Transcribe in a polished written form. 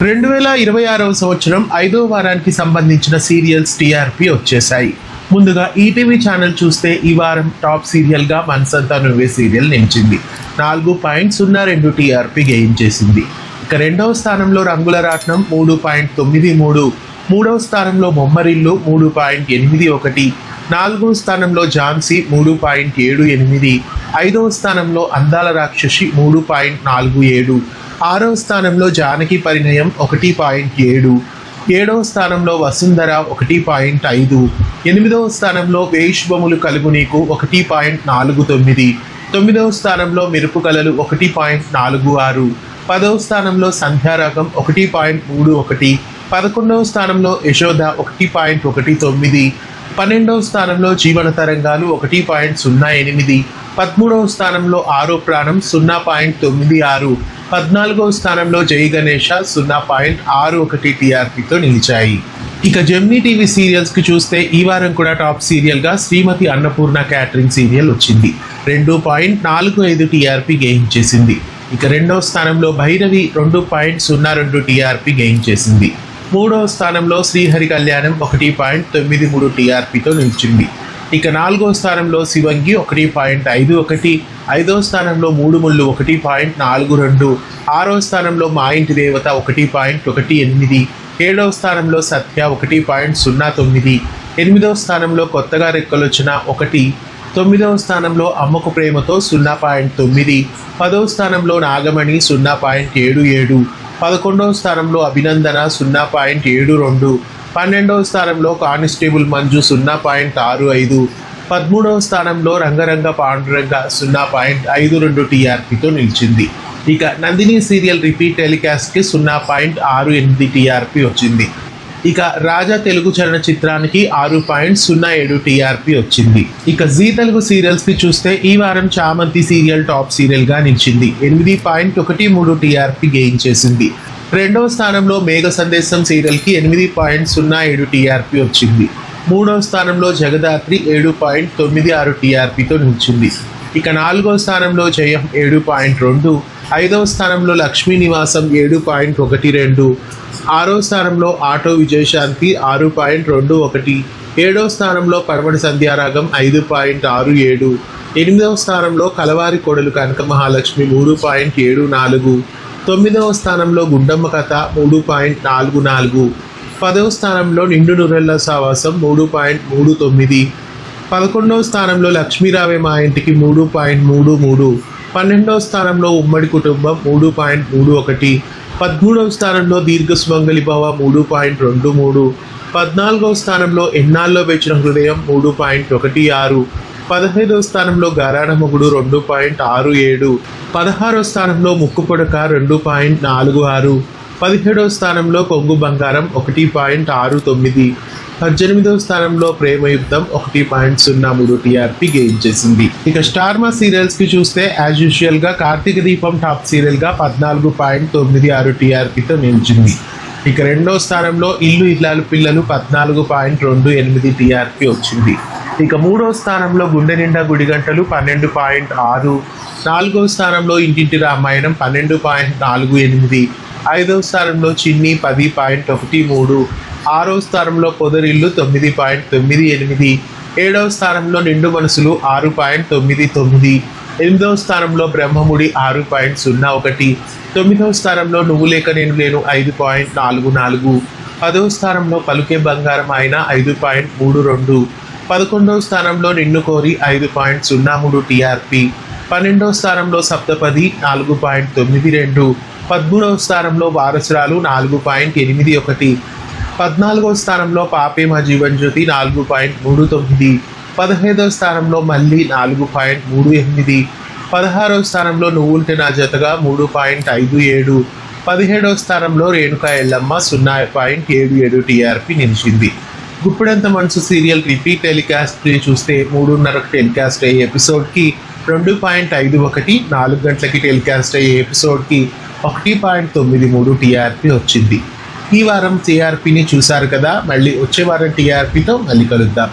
2026వ సంవత్సరం 5వ వారానికి సంబంధించిన సీరియల్స్ టీఆర్పీ వచ్చేసాయి. ముందుగా ఈటీవీ ఛానల్ చూస్తే ఈ వారం టాప్ సీరియల్గా మనసంతా నువ్వే సీరియల్ నిలిచింది. 4.02 టీఆర్పీ గెయిన్ చేసింది. ఇక రెండవ స్థానంలో రంగుల రాట్నం 3.93, మూడవ స్థానంలో బొమ్మరిల్లు 3.81, నాలుగవ స్థానంలో ఝాన్సీ 3.78, ఐదవ స్థానంలో అందాల రాక్షసి 3.47, ఆరవ స్థానంలో జానకి పరిణయం 1.7, ఏడవ స్థానంలో వసుంధర 1.5, ఎనిమిదవ స్థానంలో వేష్బములు కలుగు నీకు 1.49, తొమ్మిదవ స్థానంలో మెరుపు కలలు 1.46, పదవ స్థానంలో సంధ్యారాగం 1.31, 11వ స్థానంలో యశోద 1.19, 12వ స్థానంలో జీవన తరంగాలు 1.08, 13వ స్థానంలో ఆరో ప్రాణం 0.96, 14వ స్థానంలో జై గణేష 0.61 టీఆర్పీతో నిలిచాయి. ఇక జెమినీ టీవీ సీరియల్స్కి చూస్తే ఈ వారం కూడా టాప్ సీరియల్గా శ్రీమతి అన్నపూర్ణ క్యాటరింగ్ సీరియల్ వచ్చింది. 2.45 టీఆర్పీ గెయిన్ చేసింది. ఇక రెండవ స్థానంలో భైరవి 2.02 టీఆర్పీ గెయిన్ చేసింది. మూడవ స్థానంలో శ్రీహరి కళ్యాణం 1.93 టీఆర్పీతో నిలిచింది. ఇక నాలుగవ స్థానంలో శివంగి 1.51, ఐదవ స్థానంలో మూడు ముళ్ళు 1.42, ఆరవ స్థానంలో మా ఇంటి దేవత 1.18, ఏడవ స్థానంలో సత్య 1.09, ఎనిమిదవ స్థానంలో కొత్తగా రెక్కలొచ్చిన 1, తొమ్మిదవ స్థానంలో అమ్మకు ప్రేమతో 0.9, పదవ స్థానంలో నాగమణి 0.77, 11వ స్థానంలో అభినందన 0.72, 12వ స్థానంలో కానిస్టేబుల్ మంజు 0.65, 13వ స్థానంలో రంగరంగ పాండురంగ 0.52 టీఆర్పీతో నిలిచింది. ఇక నందిని సీరియల్ రిపీట్ టెలికాస్ట్కి 0.68 టీఆర్పీ వచ్చింది. ఇక రాజా తెలుగు చలనచిత్రానికి 6.07 టీఆర్పీ వచ్చింది. ఇక జీ తెలుగు సీరియల్స్కి చూస్తే ఈ వారం చామంతి సీరియల్ టాప్ సీరియల్గా నిలిచింది. 8.13 టీఆర్పీ గెయిన్ చేసింది. రెండవ స్థానంలో మేఘ సందేశం సీరియల్కి 8.07 టీఆర్పీ వచ్చింది. మూడవ స్థానంలో జగదాత్రి 7.96 టీఆర్పీతో నిలిచింది. ఇక నాలుగవ స్థానంలో జయం 7.2, ఐదవ స్థానంలో లక్ష్మీ నివాసం 7.12, ఆరవ స్థానంలో ఆటో విజయశాంతి 6.21, ఏడవ స్థానంలో పడమటి సంధ్యారాగం 5.67, ఎనిమిదవ స్థానంలో కలవారి కొడలు కనక మహాలక్ష్మి 3.74, తొమ్మిదవ స్థానంలో గుండమ్మ కథ 3.44, పదవ స్థానంలో నిండు నురెల్ల సావాసం 3.39, 11వ స్థానంలో లక్ష్మీరావే మా ఇంటికి 3.33, 12వ స్థానంలో ఉమ్మడి కుటుంబం 3.31, 13వ స్థానంలో దీర్ఘ సుమంగళి భవ 3.23, 14వ స్థానంలో ఎన్నాళ్ళలో వేచిన హృదయం 3.16, 15వ స్థానంలో గారాణ మొగుడు 2.67, 16వ స్థానంలో ముక్కు పొడక 2.46, 17వ స్థానంలో కొంగు బంగారం 1.69, 18వ స్థానంలో ప్రేమయుద్ధం 1.03 టీఆర్పీ గెయిన్ చేసింది. ఇక స్టార్ మా సీరియల్స్కి చూస్తే యాజ్ యూజువల్గా కార్తీక దీపం టాప్ సీరియల్గా 14.96 టీఆర్పీతో నిలిచింది. ఇక రెండవ స్థానంలో ఇల్లు ఇల్లాలు పిల్లలు 14.28 టీఆర్పీ వచ్చింది. ఇక మూడవ స్థానంలో గుండె నిండా గుడిగంటలు 12.6, నాలుగవ స్థానంలో ఇంటింటి రామాయణం 12.48, ఐదవ స్థానంలో చిన్ని 10.13, ఆరవ స్థానంలో పొదరిల్లు 9.98, ఏడవ స్థానంలో నిండు మనసులు 6.99, ఎనిమిదవ స్థానంలో బ్రహ్మముడి 6.01, తొమ్మిదవ స్థానంలో నువ్వు లేక నేను లేను 5.44, పదవ స్థానంలో పలుకే బంగారం ఆయన 5.32, 11వ స్థానంలో నిన్ను కోరి 5.03 టీఆర్పీ, 12వ స్థానంలో సప్తపది 4.92, 13వ స్థానంలో వారసురాలు 4.81, 14వ స్థానంలో పాపే మా జీవన్ జ్యోతి 4.39, 15వ స్థానంలో మళ్ళీ 4.38, 16వ స్థానంలో నువ్వుంటే నా జతగా 3.57, 17వ స్థానంలో రేణుకా ఎల్లమ్మ 0.77 టీఆర్పీ నిలిచింది. గుప్పిడంత మనసు సీరియల్ రిపీట్ టెలికాస్ట్ చూస్తే 3:30కి టెలికాస్ట్ అయ్యే ఎపిసోడ్కి 2.51, 4 గంటలకి టెలికాస్ట్ అయ్యే ఎపిసోడ్కి 1.93 టీఆర్పీ వచ్చింది. ఈ వారం టీఆర్పీని చూశారు కదా, మళ్ళీ వచ్చే వారం టీఆర్పీతో మళ్ళీ కలుద్దాం.